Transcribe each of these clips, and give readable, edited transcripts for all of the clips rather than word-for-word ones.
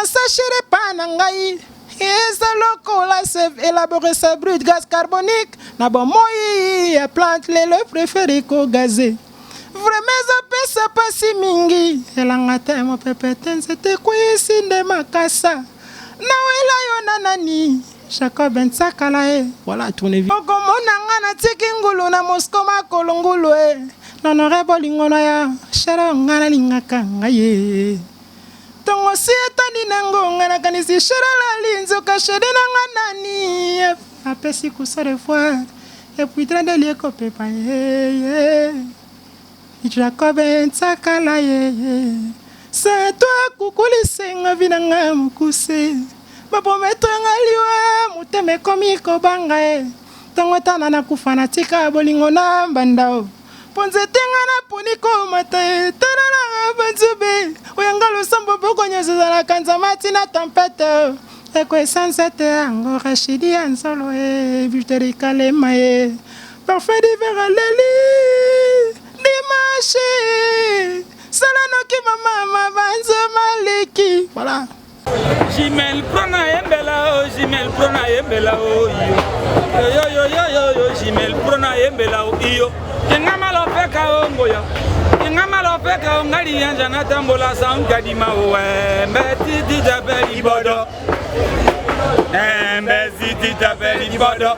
sachere pa na ngai eza lokola sève élaboré sa brut gaz carbonique na bomoi ya plante lelo préféré ko gazé vraiment ezopesa pasi mingi elanga te mopepe te nzete kwisi nde makasa nawela yo na nani Jacob Ntsakala voilà tourne vite okomona nga natiki ngulu na Moscou makolo ngulu nanore bolingo na ya shera nga nalingaka ngai tongo si etani nango nga nakanisi shera lalinzoka shede na nga nani apesi kusa de fois et puis train de lieko pepa Jacob Ntsakala c'est toi kukulisenga vinanga mukuse bapromettre nga liwa muteme komi kobanga tongo tana na kufa na tika bolingo na mbandao ponzete nga na poni komata tanana banzube oyanga losambo boko nyonso ezalaka nzamati na tempete eko esansete yango rachidi ya nzolo victori kalema parfait d'hiver aleli dimanche salanoki mama banzo maleki voilà Jimel prona yembela Jimel prona yembela yo Jimel prona yembela yo kenga malopeka ngoya kenga malopeka ngali yanja na tambola sankadima mbeti dijabeli bodo mbezi dijabeli bodo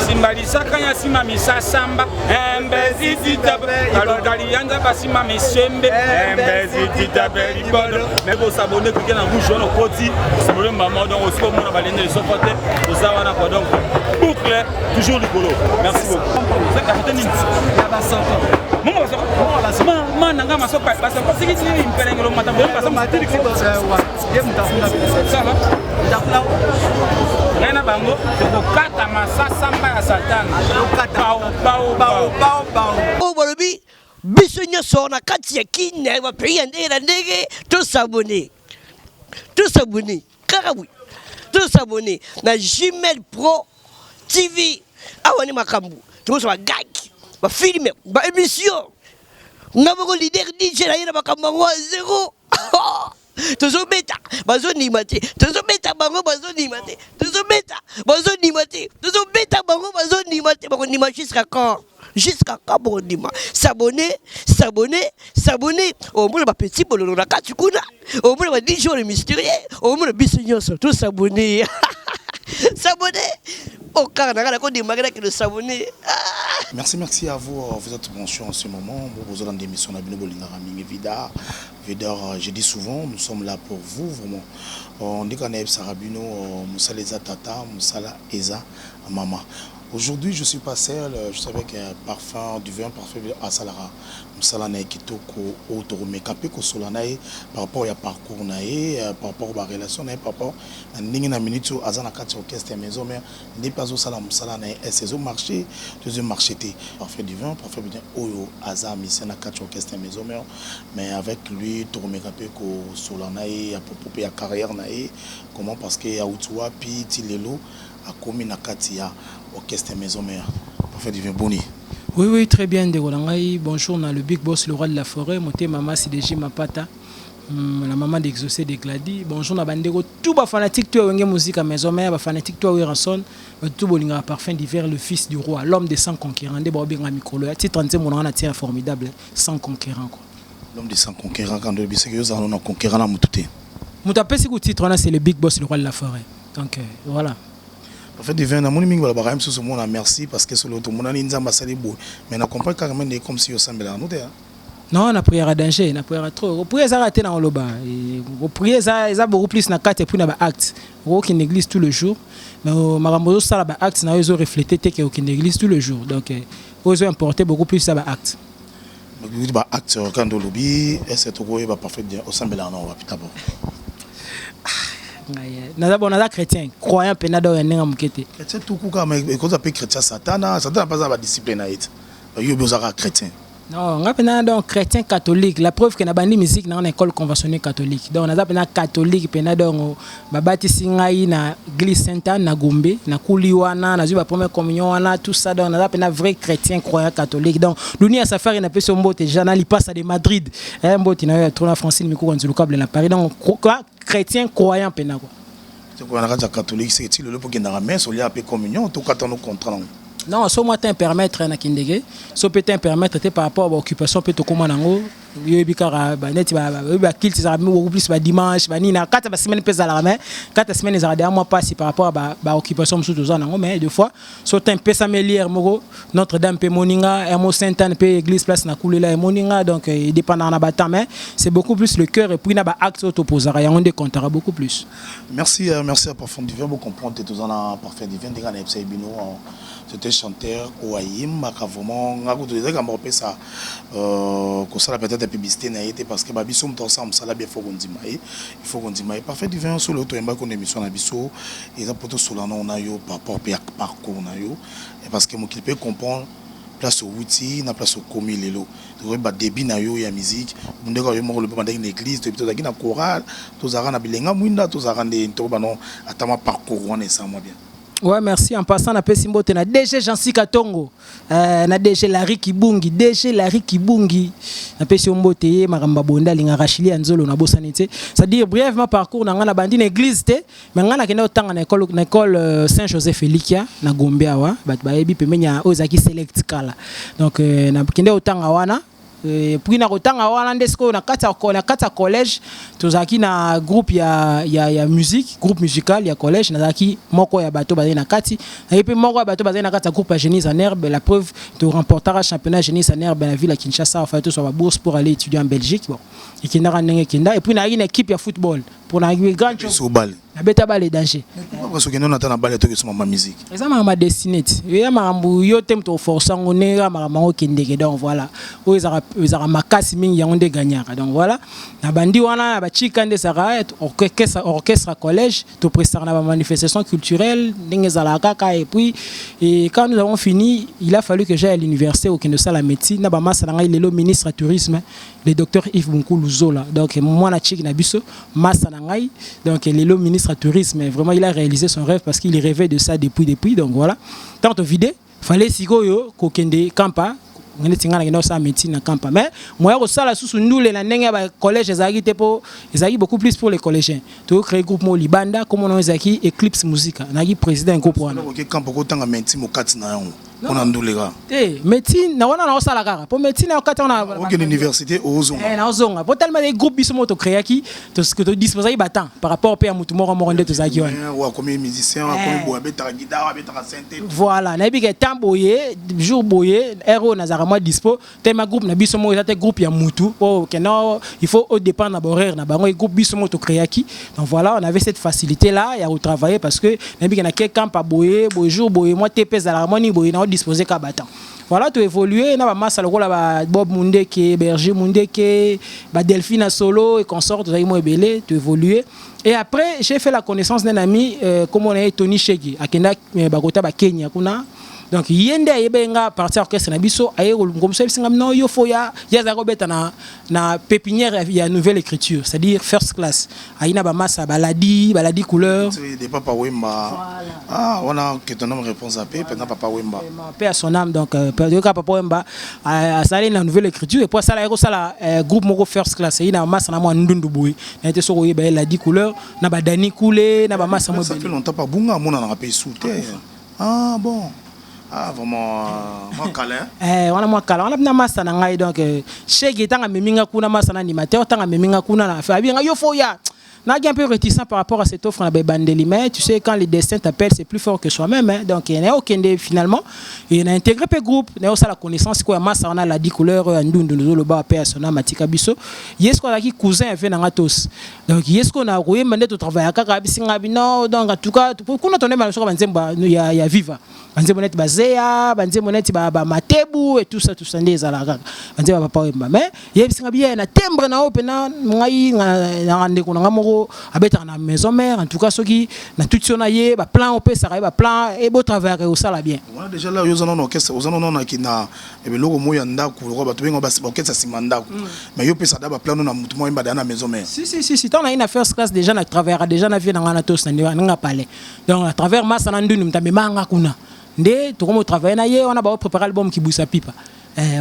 simbali sakanya sima misasamba mbezi dijabeli alokali yanja basima misembe mbezi dijabeli bodo mebo sabone kike na rouge on koti sabone maman donc aussi pour mona balende so côté to ça wana ko donc boucle toujours rigolo merci beaucoup c'est capitaine ya basoko mon basoko la semaine mananga masoka basoko sikiti ni impelengelo matambo basoko matiri ko wa ye mutafuna ça va ndakula nena bango kokata masasamba ya satana bao bolobi biso nyonso na kati ya kine wa pays ndela ndege to s'abonner karawi to s'abonner na Jimel Pro TV awani makambu to so gaki ba filme ba émission ngaboko leader DJ na yena makambu zéro tozobeta bazonimate tozobeta bango bazonimate tozobeta bazonimate tozobeta bango bazonimate bakonima jusqu'à quand bonima s'abonner au moins ba petit bololo na katukuna au moins ba DJ le mystérieux au moins bisinyo tout s'abonner au carnaval qu'on dit malgré que le s'abonner. Merci à vous, vous êtes branchés en ce moment. Vous avez des émissions à Binobolingaraming Vidar. Je dis souvent, nous sommes là pour vous, vraiment. On dit qu'on est Sarabino, Moussala Eza Tata, Moussala Eza Mama. Aujourd'hui, je ne suis pas seul, je suis avec un parfum, du vin parfait à Salara. Moussala Naikitoko, Otoromekapé, Kosolanae, par rapport à parcours, par rapport à la relation, par rapport à Ningina Minute, Azana Kati Orchestre Maison, mais n'est pas au Salam Moussala Nae, c'est au marché, deuxième marché, parfait du vin, parfait bien, Oyo, Azam, Misena Kati Orchestre Maison, mais avec lui, Toromekapé, Kosolanae, à propos de la carrière, comment parce qu'il y a Outoua, puis Tilelo, à Komi Nakatia. Orchestre Maison Mère. Parfait du vin Boni. Oui, très bien. Bonjour, on a le Big Boss, le roi de la forêt. Moté maman, c'est déjà Mapata. La maman d'Exaucé de Glady. Bonjour, on a Bandego. Tout les fanatique, tout le musique à Maison Mère. Les fanatiques, tout le rançon. Tout le parfum d'hiver, le fils du roi, l'homme des 100 conquérants. Des bobines à micro. Le titre entier, mon entier formidable. 100 conquérants. L'homme des 100 conquérants, quand on dit que nous allons conquérir la moutouté. Moutapé, c'est le titre, c'est le Big Boss, le roi de la forêt. Donc, voilà. En fait, divin, merci parce que c'est l'autre monde a ambassadé beau. Mais on comprend carrément comme si on semblait à nous. Non, on a prié à danger, on a prié à trop. On prié à rater dans le bas. On prié à beaucoup plus na carte et puis na acte. On qui église tout le jour. Mais marambo ça la acte na ils ont reflété que qui église tout le jour. Donc ils ont importé beaucoup plus ça acte. Donc acte quand on lobby, est-ce que tu vas parfait bien au semblait à nous d'abord. Naza chrétien, croyant penado ya nenga mukete. Chrétien tout coup mais quand on appelle chrétien satana pas la discipline na it. Yo bozaka chrétien. Non, on a donc chrétien catholique. La preuve que na bandi musique dans une école conventionnelle catholique. Donc on a un catholique pena donc babati singai na église Sainte-Anne na Gombe, na Kuliwana, na la première communion na tout ça donc on a un vrai chrétien croyant catholique. Donc l'unia safari na pe so mbote jana li passe de Madrid. Un mbote na tourna Francine miko quand le câble na Paris. Donc chrétien croyant pena quoi. C'est quoi la catholique c'est il le pour qu'il na messe au lieu de communion tout quand on contrat. Non, so moi t'un permettre na kindege, so peut t'un permettre par rapport à l'occupation peut to comment nango, yo bikara ba net ba kill ça beaucoup plus ba dimanche ba ni na 4 semaines pesa la main, 4 semaines ça derrière moi pas si par rapport à ba occupation sous tout nango mais deux fois so t'un pesa melière moko Notre-Dame pe moninga, Hermo Sainte-Anne pe église place na kulela moninga donc dépendant na bata mais c'est beaucoup plus le cœur et puis na ba acte autoposara ya on des comptera beaucoup plus. Merci merci à Parfum Divin vous comprendre tout en Parfum Divin de Ghana FC Bino. C'était chanteur Oaïm, vraiment, ça peut-être publicité parce que Babi sommes ensemble, ça il faut qu'on dise, parfait divin sur l'autre qu'on émission Nabiso et ça pour tout cela on a eu par rapport parcours on a eu et parce que mon qui peut comprendre place au outil na place au commis lelo donc ba débit na yo ya musique on dit que mo le pendant une église to na chorale to zara na bilenga mwinda to zara ndé to ba non atama parcours on est ça moi bien. Ouais, merci. En passant, na pesi mbote na DG Jansi Katongo, na DG Larry Kibungi, na pesi mbote ye maramba bonda linga rachili anzolo na bosanité. C'est-à-dire brièvement parcours na ngana bandi na église te, mais ngana kende otanga na école Saint-Joseph Elikia na Gombe awa, ba yebi pemenya ozaki select kala. Donc na kende otanga wana puis na kotanga wana ndesko na kata collège tozaki na groupe ya musique groupe musical ya collège nazaki moko ya bato bazali na kati et puis moko ya bato bazali na kati groupe Génie en herbe la preuve de remporter un championnat Génie en herbe la ville à Kinshasa en fait tout sur la bourse pour aller étudier en Belgique bon et puis na une équipe ya football pour na grand na beta bale danger parce que nous attend balle to que ma musique ça ma destinée ya marambu yo tem to forcer ngone ya marambo kindeke donc voilà o ezara makasi mingi ya onde gagnaka donc voilà na bandi wana ba chikande sara orchestre collège to prestera na manifestation culturelle ndengezala kaka et puis quand nous avons fini il a fallu que j'aille à l'université au Kinshasa la médecine na ba massa na ngai lelo ministre du tourisme le docteur Yves Bunkulu Zola donc moi na chiki na biso massa na ngai donc lelo ministre du tourisme vraiment il a réalisé son rêve parce qu'il rêvait de ça depuis donc voilà tant au vide fallait sikoyo kokende kampa ngene tingana ngeno sa médecine na kampa mais moi ko sala susu ndule na ndenge ba collège ezaki te po ezaki beaucoup plus pour les collégiens to créer groupe mo libanda comme on ezaki Eclipse Musica na ki président groupe wana OK kampa ko tanga médecine mo kati na yango on a nduleka médecine na wana na osala kaka po médecine na kati na OK l'université ozonga na ozonga po tellement des groupes biso mo to créer ki to ce que to disposer battant par rapport pe mutu moko nde to zaki wana wa comme musicien wa comme boa betara guitare betara synthé voilà na bi ke tamboyer jour boyer héros na moi dispo tema groupe na biso mo ezate groupe ya mutu oh keno il faut au dépend na horaire na bango groupe biso mo to créer ki donc voilà on avait cette facilité là ya retravailler parce que na bi ke na quelqu'un pas boyer jour boyer moi TP za la moni boyer na disposer ka battant voilà tu évoluer na ba massa lokola ba Bob Mundeke Berger Mundeke ba Delphine Solo et consort tu mo ebele tu évoluer et après j'ai fait la connaissance d'un ami comme on est Tony Shegi akenda bakota ba Kenya kuna donc yende yebenga partir orchestre na biso aye ngomso bisinga no yo foya yaza ko beta na pépinière ya nouvelle écriture c'est-à-dire first class aina ba massa baladi couleur de Papa Wemba ah on a que ton nom réponse à paix pendant Papa Wemba paix à son âme donc Papa Wemba a salé la nouvelle écriture et puis ça la groupe moko first class ina massa na mo ndundu boy na été so yeba baladi couleur na ba Dani Koulé na ba massa mo ça fait longtemps pas bunga mona na paix souter ah bon. Ah vraiment moi câlin on a moi câlin on a bien massa na ngai donc chegi tanga meminga kuna massa na animateur tanga meminga kuna na fa bien yo foya na un peu réticent par rapport à cette offre na Bandeli mais tu sais quand le destin t'appelle c'est plus fort que soi-même hein? Donc il y a aucun finalement il a intégré le groupe il a aussi la connaissance quoi massa on a la 10 couleurs ndundu le ba pa sona matika biso yesko la ki cousin fait na ngatos donc yesko na roye mande to travailler kaka bisinga bino donc en tout cas kuna tonne ma so banzemba ya viva banzembo net bazea banzembo net ba matebu et tout ça ndeza la kaka banzemba papa wemba mais yebisinga bien na timbre na open na ngai na ndeko na ngamo Loko abeta na maison mère en tout cas ceux qui na tout son aye ba plan on peut ça ba plan et beau travail au ça la bien. On a déjà là aux en orchestre aux en on qui na et Loko moya ndako ko ba to benga ba orchestre simandako mais yo peut ça ba plan na mutu moya ba na maison mère. Si tant na une first class déjà na travail déjà na vie na ngana tos na nga palais donc à travers massa na ndunu mtambe manga kuna nde to comme travailler na ye on a ba préparer album qui boussa pipa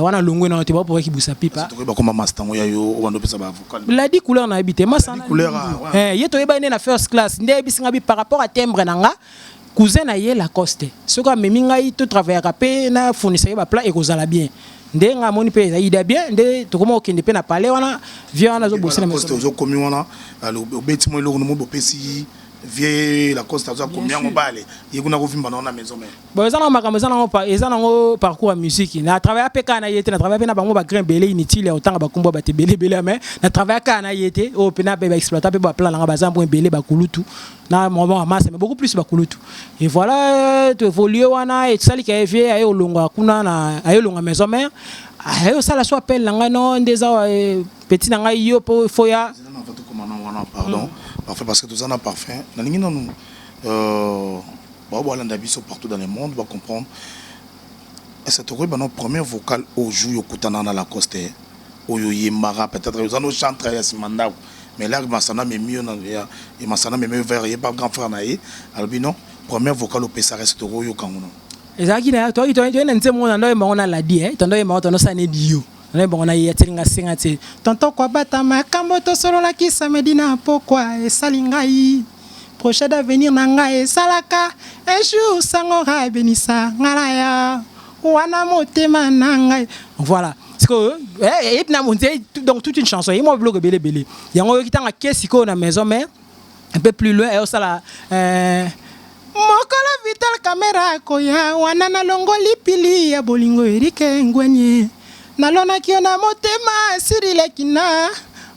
wana longwe na te ba pour qui boussa pipa to ba comme master moya yo on doit ça ba vocal la di couleur na habité massa na couleur ye to yeba na first class nde bisinga bi par rapport à timbre na nga cousin na ye Lacoste ce ko memi ngai to travailler rapé na fournisseur ba plat et kozala bien nde nga moni pe ida bien nde to comme okende pe na palais wana vient na zo bosser na maison zo komi wana au beti mo lo no bo pesi vie la costa za combien on balé il kuna ko vimba na maison mère bon ezana makambo ezana ngo parcours musique na travailler peka na yete na travailler na bango ba grain belé inutile autant ba kumba ba te belé mais na travailler ka na yete o pena ba exploiter ba plan na ba zambo belé ba kulutu na moment masse mais beaucoup plus ba kulutu et voilà to évoluer wana et sali ka vie ayo longa kuna na ayo longa maison mère ayo sala so appel na ngano ndeza petit na ngai yo po foya pardon parfait parce que tout ça n'a parfum nalingi non voilà ndabiso partout dans le monde va comprendre est-ce que tu as première vocale au jour au kutana na Lacoste au yemara peut-être ils ont chanté à simanda mais là masana mais mieux et masana mais mieux vers pas grand frère naé albino première vocale au pesa reste au yo kangono ezaki na to na nzemo na ndo mona la di tondo yema to no sa ne dio na bon na yetinga singa te tonton kwa bata makambo to solo la kisa medina pourquoi et salingai projet d'avenir na ngai salaka un jour sangora benisa ngalaya wana motema na ngai voilà parce que et na monter donc toute une chanson et moi blog belé yango kitanga kesiko na maison mère un peu plus loin et ça la mokolo vital caméra koya wana na longo lipili ya bolingo erike ngwenye nalona kiona motema sirile kina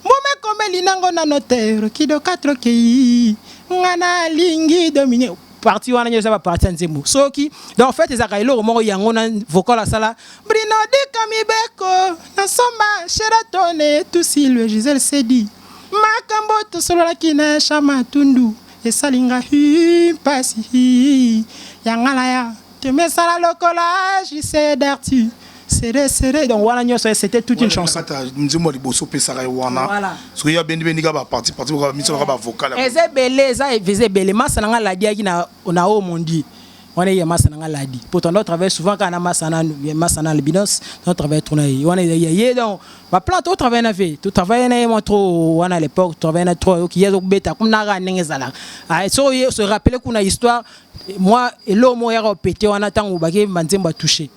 mbome komeli nango na notaire kido 4 kei ngana lingi dominer parti wana nyosa ba parti nzembo soki donc en fait ezaka eloko moko yango na vocal la sala brino de kamibeko na somba sheratone tout Sylvie Gisèle Sedi makambo to solo la kina chama tundu esalinga pasi yangala ya te mesala lokola j'essaie d'artu serré donc voilà c'était toute une chanson nzimo liboso pesa kai wana so ya bendi ga ba parti ba mission ba vocal ezebele za ezebele masa nga la diaki na o mondi on est masa nga la di pour ton travail souvent quand na masa na le binos notre travail tourner on est donc ba plan to travail na fait tout travail na mo trop wana à l'époque travail na trop qui yezo beta comme na ga ngezala so se rappeler kuna histoire moi et l'homme ya répéter wana tango ba ke manzemba toucher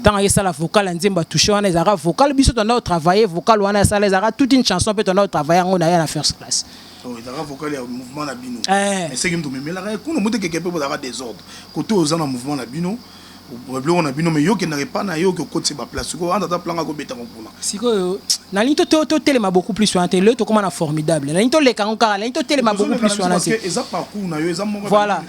tant que ça la vocale nzemba toucher wana ezara vocal biso ton travailler vocal wana ça les ara toute une chanson peut ton travailler on a la first class oh ezara vocal ya mouvement na bino mais c'est que me memela kuna muté quelque peu pour désordre côté aux en mouvement na bino on a bino mais yo qui n'arrive pas na yo que côté ba place ko anda ta planga ko beta ko kuna siko na linto to telema beaucoup plus sur télé to comment na formidable na linto le kanka na linto telema beaucoup plus sur parce que eza parcours na yo eza mo voilà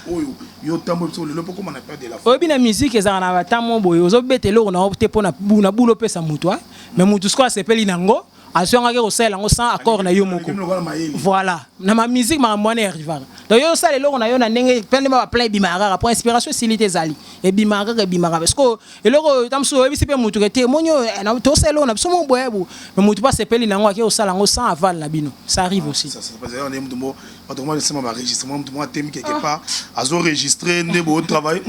yo tambo so le poko na perdre la foi bina musique eza na tambo boyo zo betelo na opte pona buna bulo pesa mutu mais mutu sko sepeli nango asonga ke osela ngo sans accord na yo moko voilà na ma musique ma mwana arriva donc yo sala eloko na yo na ndenge pende ba plein bimara pour inspiration silité zali et bimara parce que eloko tamso ebisi pe mutu kete monyo na to sala na somo boyebu mais mutu pas sepeli nango ke osala ngo sans aval na bino ça arrive aussi ça c'est parce que on est mutu mo autrement c'est ma enregistrement mutu mo thème quelque part azo enregistrer ndebo travail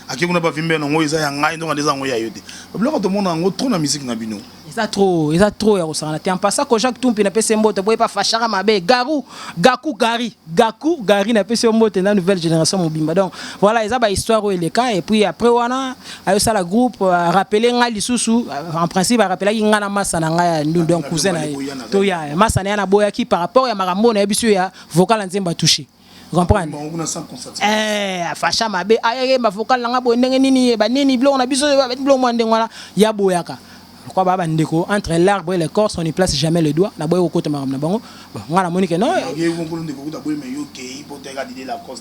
aki kuna ba vimbe na ngo eza ya ngai ndonga ndeza ngo ya yote biloko to mona ngo trop na musique na bino eza trop ya kosana te en passant ko Jacques Tumpi na pese mbote boye pa fachara mabe gaku gari na pese mbote na nouvelle génération mobimba donc voilà eza ba histoire et les cas et puis après wana ayo sala groupe rappeler nga lisusu en principe rappeler nga na masa na nga donc cousin na to ya masa na na boya ki par rapport ya makambo na biso ya vocal nzemba touché comprendre facha mabe ayé ma vocal nga bo ndenge nini ba nini blo na biso blo mo ndenge wala ya boyaka quoi baba ndeko entre l'arbre et l'écorce on n'y place jamais le doigt na boy au côté maram na bango ngala monique non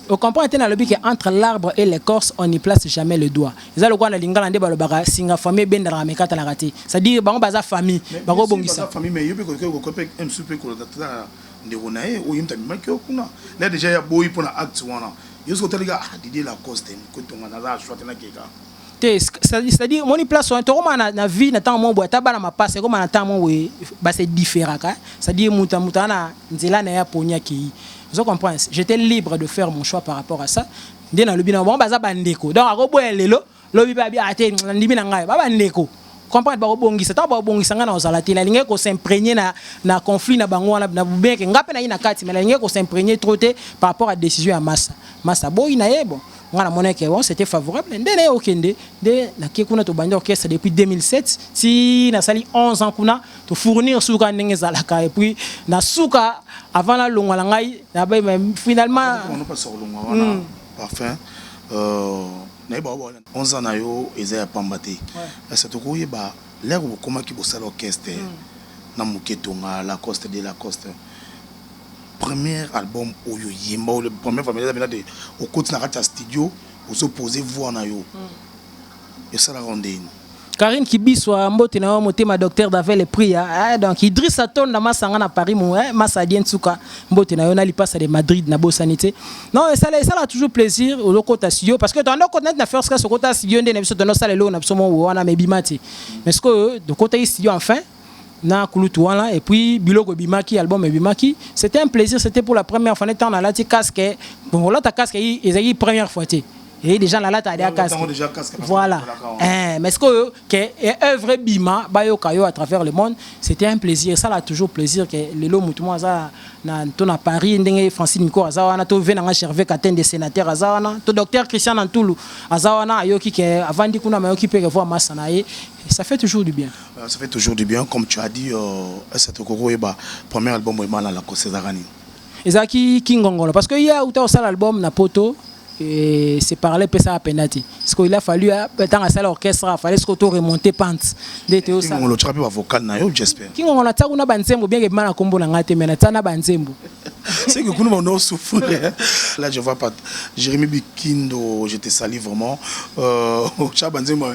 on comprend tena le que entre l'arbre et l'écorce on n'y place jamais le doigt ils a le quoi na lingala nde balobaka singa famille benda na mekata la raté c'est dire bango baza famille bango bongisa famille mais yo pe ko un super ko ndeko na ye oyo mta bimaki okuna na déjà ya boyi mpona acte wana yoso kotalika Didier Lacoste kotonga naza choite na keka c'est-à-dire mon place on tokoma na vie na temps mo boita bana mapasse comme na temps mo ba c'est différent ka c'est-à-dire muta na nzela na ya ponya ki vous comprenez j'étais libre de faire mon choix par rapport à ça ndé na lobi na bon baza bandeko donc akoboya lelo lobi ba bi ate ndimi na ngai ba bandeko comprendre ba obongisa ta ba obongisa nga na ozala te la linge ko s'imprégner na conflit na bango na bien que ngape na ina kati mais la linge ko s'imprégner trop te par rapport à décision ya massa boy na yebo ngana mona ke bon c'était favorable ndene okende de na ke kuna to bandi orchestre depuis 2007 si na sali 11 ans kuna to fournir suka ndenge zalaka et puis na suka avant la longa la ngai na ba finalement on pas sur longa wana parfait na ba 11 ans na yo eza ya pambate c'est to ko yeba l'air comment ki bo sala orchestre na muketonga Lacoste de Lacoste premier album oyo yimba le premier famille là de au côté na kata studio au se poser voix na yo et ça la rondine Karine Kibiswa mbote na motema docteur d'avait les prix donc Idriss Aton na masanga na Paris mo massa Diensuka mbote na yo na lipasa de Madrid na bosanité non ça a toujours plaisir au côté studio parce que dans notre côté na faire ce que côté studio ndé na biso dans ça le na biso mo wana mebimati mais ce que de côté studio enfin na kulutuana et puis biloko bimaki album bimaki c'était un plaisir c'était pour la première fois temps na la ti casque bon là ta casque ils première fois ti et déjà là ta dia casque voilà mais ce que œuvre bima bayo kayo à travers le monde c'était un plaisir ça a toujours plaisir que lelo mutumo za na to na Paris ndenge Francine Nico azawana to vena nga Gervais Katen des sénateurs azawana to docteur Christian Antulu azawana ayoki ke avant di kuna mayoki pe voir massa na ye ça fait toujours du bien. Ça fait toujours du bien, comme tu as dit, c'est au premier album où il m'a la Cosezarani. Ezaki Kingongolo, parce qu'il y a aussi l'album Napoto, et c'est parlé de ça à Penati. Parce qu'il a fallu, tant à ça l'orchestre, il fallait se remonter pente. Kingongolo, tu as pu vocal, j'espère. Kingongolo, tu as un banzembo, bien que je n'ai pas ngate, mais tu as un banzembo. C'est que nous avons souffert. Là, je vois pas. Jérémy Bikindo, je te salue vraiment. Tu as banzembo,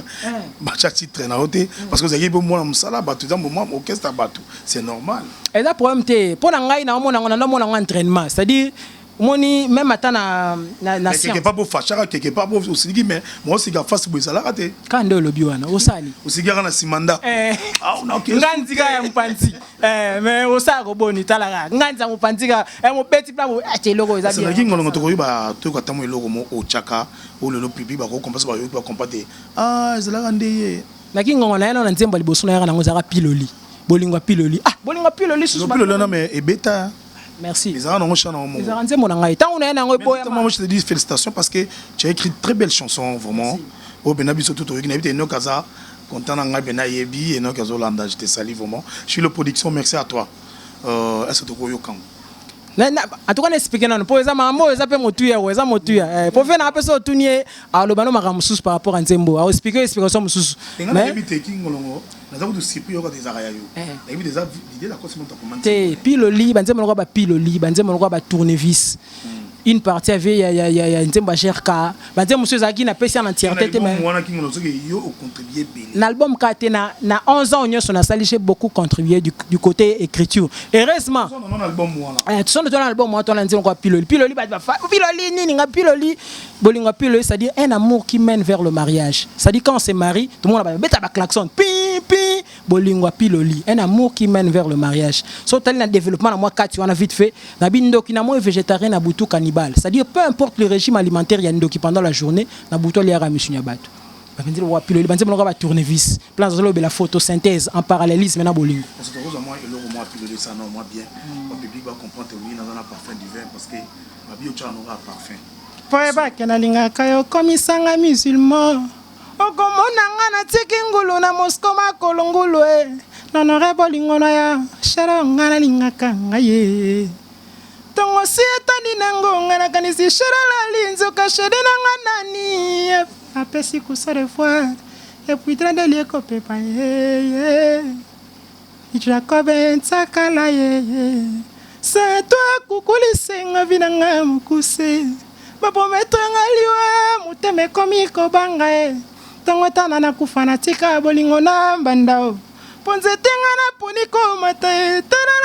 tu as titre na hote, parce que vous avez moi na musala, batu dans moment orchestre batu. C'est normal. Et là problème te, pour ngai na mon entraînement, c'est-à-dire moni même attend na quelque pas pour fâcher quelque pas pour aussi dit mais moi aussi ga face pour ça là raté quand ndo lobi wana osali aussi ga na simanda on a nganzi ga ya mpanzi mais osako boni talaka nganzi ya mpanzi ga mo petit pla mo ache logo za bien c'est ngolo ngotoko ba to ko tamo logo mo o chaka o le pipi ba ko kompenser ba yo ba compter zela ndeye na kingo na na nzemba liboso na yana ngozaka piloli bolingwa piloli bolingwa piloli susu piloli na mais ebeta. Merci. Les gens ont chanté. Moi, je te dis félicitations parce que tu as écrit de très belles chansons, vraiment. Au Benabi, surtout, tu as écrit une occasion. Content d'en Bena Yebi et une occasion Landa. Je te salue vraiment. Je suis le production, merci à toi. Est-ce que tu as yokan? En tout cas, expliquer non. Pour exemple, moi, ils appellent motuya, ils appellent motuya. Pour faire un peu ça, tourner à l'obano maramoussous par rapport à Nzembo. À expliquer, explication moussous. Mais nous avons aussi pris des arayayo. Nous avons des idées la cause de comment. Piloli, banzembo n'aura pas piloli, banzembo n'aura pas tournevis. Une partie avait y a Nzembo Gerka. Banzembo monsieur Zaki n'a pas si en entièreté mais. L'album Kate na 11 ans on a saliché beaucoup contribué du côté écriture. Heureusement. Son album moi là. Son de ton album moi ton Nzembo piloli. Piloli ba piloli nini nga piloli. Bolingo piloli c'est-à-dire un amour qui mène vers le mariage. C'est-à-dire quand on se marie, tout le monde va beta ba klaxon. Pi bolingo piloli. Un amour qui mène vers le mariage. So tali na développement na moi Kate on a vite fait. Na bindo ki na moi végétarien na butu cannibale. C'est-à-dire peu importe le régime alimentaire yando qui pendant la journée na butu li ara monsieur Nyabatu. Ba bindi wa piloli banzembo nga ba tournevis. Plan zolo be la photosynthèse en parallélisme na bolingo. Parce que moi et le moi piloli ça non moi bien. Le public va comprendre oui dans un parfum du vin parce que ma bio tu en aura parfum. Poeba kenalinga kayo komisanga musulman. Okomona nga na tiki ngulu na Moscow makolongulu nanore bolingo na ya shara nga na lingaka ngaye. Tongo si etani nango nga na kanisi shara la linzo ka shede na nga nani. Apesi kusare fois et puis trande lié kopé pa Jacob ntsakala c'est toi kukuli senga vinanga mukuse. Ba promettre ngaliwa muteme komi ko banga tongo tana na kufana tika bolingo na mbandao ponze tenga na poniko mata tana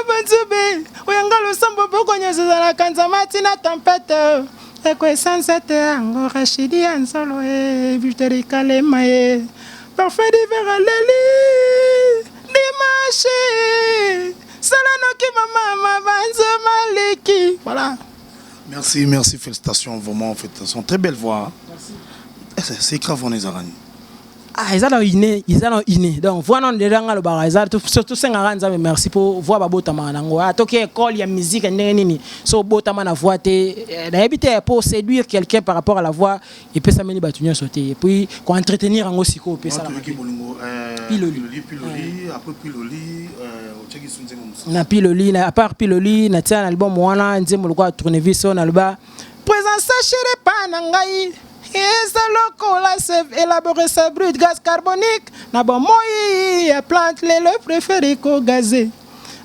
banzube oyanga losambo bokonya zala kanza matina tempête eko sansete ango rashidi ansolo viteri kalema parfait d'hiver leli dimanche salano ki mama banzo maliki. Voilà. Merci, félicitations, vraiment, félicitations. Très belle voix. Merci. C'est grave, on est arani. Ah, ils ont inné. Donc, voilà, on est dans le bar. Surtout, c'est un merci pour voir Babotama. À Tokyo, école, il y a musique, so Botama na voix. D'habitude, pour séduire quelqu'un par rapport à la voix, il peut s'amener battu sauter. Et puis, pour entretenir un aussi, il peut ça. Piloli, après Piloli, na Piloli, à part Piloli, na tiens album wana, nzembo lokwa tournevis on alba. Présence chérie panangai. La sève élaborée sa brut gaz carbonique na bon moi plante le préféré ko gazé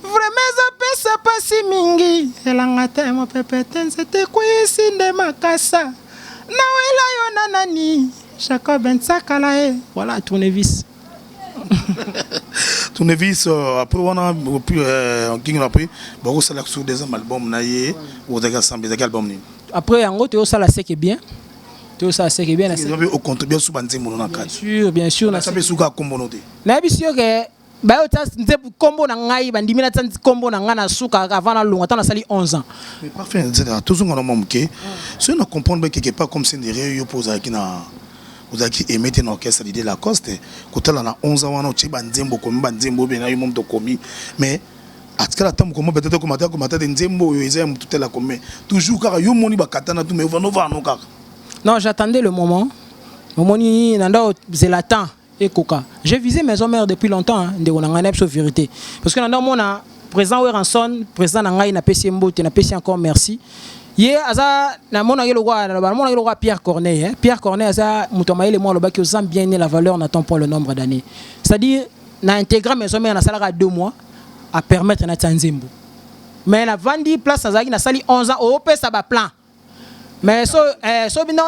vraiment ça pesa pas mingi elanga temo pepeten c'était quoi sinde makasa na wela yo nanani Jacob Nsakala voilà tournevis. Tournevis après on a puis après beaucoup sélection des albums na yé ou des albums ni après en gros ça la c'est que bien. Tout ça c'est que bien. Au compte bien sous bandé mon bien sûr. Na sabe suka kombonote. Na bisio ke ba yo ta nze kombo na ngai bandimi na tsanzi kombo na ngana suka avant na lunga tana sali 11 ans. Mais parfait, c'est toujours on a manqué. Si on comprendre quelque part comme c'est derrière yo posa qui na vous avez émettre un orchestre d'idée Lacoste quand on a 11 ans on a bandembo comme bandembo bien yo mom to komi mais atkala tamu comme peut-être comme ata nzembo yo ezem tout la comme toujours car yo moni ba katana tout mais va no car. Non, j'attendais le moment. Momoni nanda zélatan et coca. J'ai visé Maison Mère depuis longtemps de on a une vérité. Parce que nanda mona président Weranson, président nanga na PC Mbote na PC encore merci. Yé aza na mona yelo roi Pierre Corneille hein. Pierre Corneille aza mutomaye le moi le baki osam bien né la valeur n'attend pas le nombre d'années. C'est-à-dire na intégrer Maison Mère na salara 2 mois à permettre na Tsanzembo. Mais la vandi place azaki na sali 11 ans au pesa ba plan. Mais so bino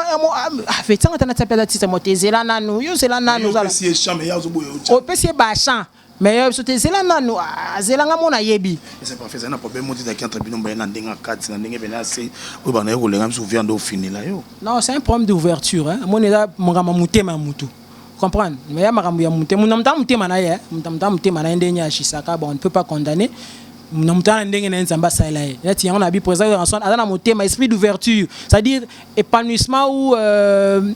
fait ça on a tapé la tite motezela nanu yo zela nanu zala si chamé ya zo boyo o pesi ba champ mais so tezela nanu azela nga mona yebi c'est pas fait ça na problème moti da entre bino ba na ndenga kati na ndenge bena se o ba na yo lenga mso vient do fini là yo non c'est un problème d'ouverture hein mon eza mongama mutema mutu comprendre mais ya makambu ya mutema mutema na ye mutema na ndenya shisaka bon on ne peut pas condamner. Esprit d'ouverture, c'est-à-dire épanouissement ou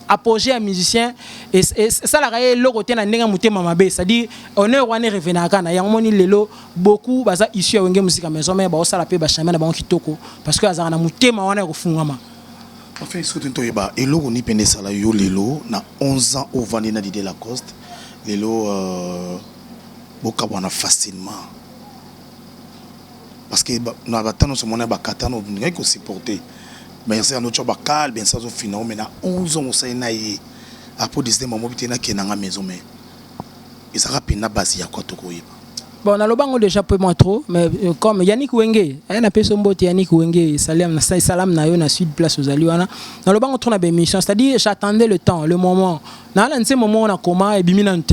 apogée à musicien et ça la réelle le côté na ndenga mutema mabe, c'est-à-dire on est rwanda revenir kana ya moni lelo beaucoup baza issu ya wenge musique maison mais ba osala pe ba chamé na ba kitoko parce que azana mutema wana kufungama. Enfin ce que tu toyeba elo ni pende sala yo lelo na 11 ans au vandi na Didier Lacoste lelo bokabwana facilement. Parce que nous avons ce moment bakatano nous ko supporter mais c'est un autre bakal bien ça au final mais na 11 ans ça naïe après décider maman bitena kenanga maison mais et ça rapide na base ya quoi to koyeba bon na lobango déjà peu moins trop mais comme Yannick Wenge na peso mbote Yannick Wenge salam na yo na sud place aux aliwana na lobango trop na émission c'est-à-dire j'attendais le temps le moment na ce moment on a comment et bimanante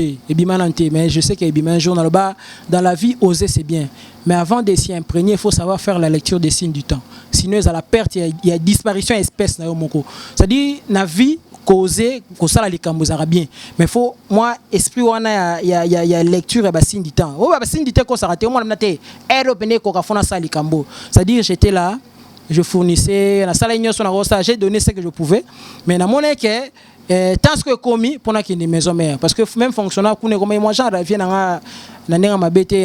mais je sais qu'il y a un jour dans la vie oser c'est bien mais avant de s'y imprégner il faut savoir faire la lecture des signes du temps sinon il y a la perte il y a disparition espèce na yo moko c'est-à-dire na vie causer que ça les cambos arabien mais faut moi esprit wana il y a lecture et ba signe du temps oh ba signe du temps ko ça raté moi na té européen ko ka fona ça les cambos c'est-à-dire j'étais là je fournissais la salle igno son ça j'ai donné ce que je pouvais mais na mon que tant que commis pour na qui des maison mère parce que même fonctionnaire connaît comme moi genre vient na nenga mabete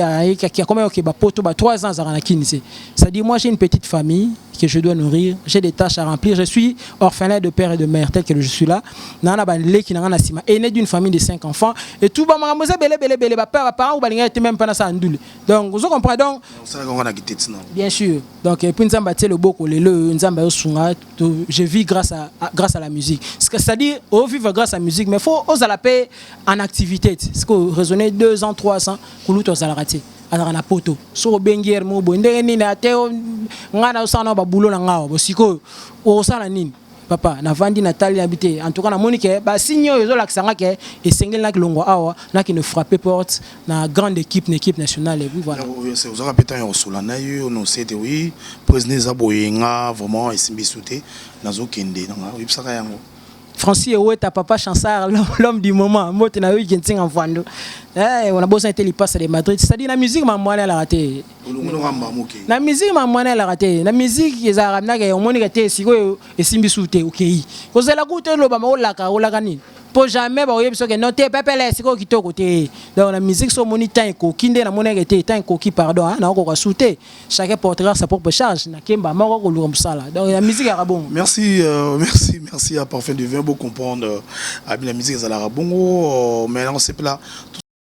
qui a comme OK ba poto ba 3 ans za na kinisi c'est-à-dire moi j'ai une petite famille que je dois nourrir, j'ai des tâches à remplir, je suis orphelin de père et de mère tel que je suis là. Nana balé qui n'a sima aîné d'une famille de 5 enfants et tout ba mamoza belé ba père parents ou balinga était même pas na ça ndule. Donc vous comprenez donc bien sûr. Donc et puis nzamba tie le boko le nzamba osunga je vis grâce à la musique. C'est-à-dire on vivre grâce à la musique mais faut oser la paix en activité. C'est que raisonner 2 ans 3 ans kuluto za la rater. Alors na poto so bengier mo bo ndenge nini ate ngana usana ba bulo na ngao bo siko o sala nini papa na vandi Nathalie habité en tout cas na monique ba signe yo la kisanga ke et sengel na kilongo awa na qui ne frapper porte na grande équipe nationale et puis voilà c'est vous aurez pété un solana yo no c'était oui président Zaboyenga vraiment esimbi sauté nazo kende na oui ça yango Francis Eweta papa Chansard l'homme du moment mote na yo genting en vando on a besoin de passe de Madrid c'est-à-dire la musique ma moine elle a raté la musique ma moine elle a raté la musique ils a ramené que on moni raté siko esimbi sauté OK ko zela kuté lo ba la kani pour jamais ba oyebi soke noté pepele siko kitoko te donc la musique so moni temps ko kinde na moni raté temps ko ki pardon na ko sauté chacun portera sa propre charge na kemba moko ko lu sala donc la musique a bon merci à Parfum du Vin pour comprendre la musique à la bongo mais on sait pas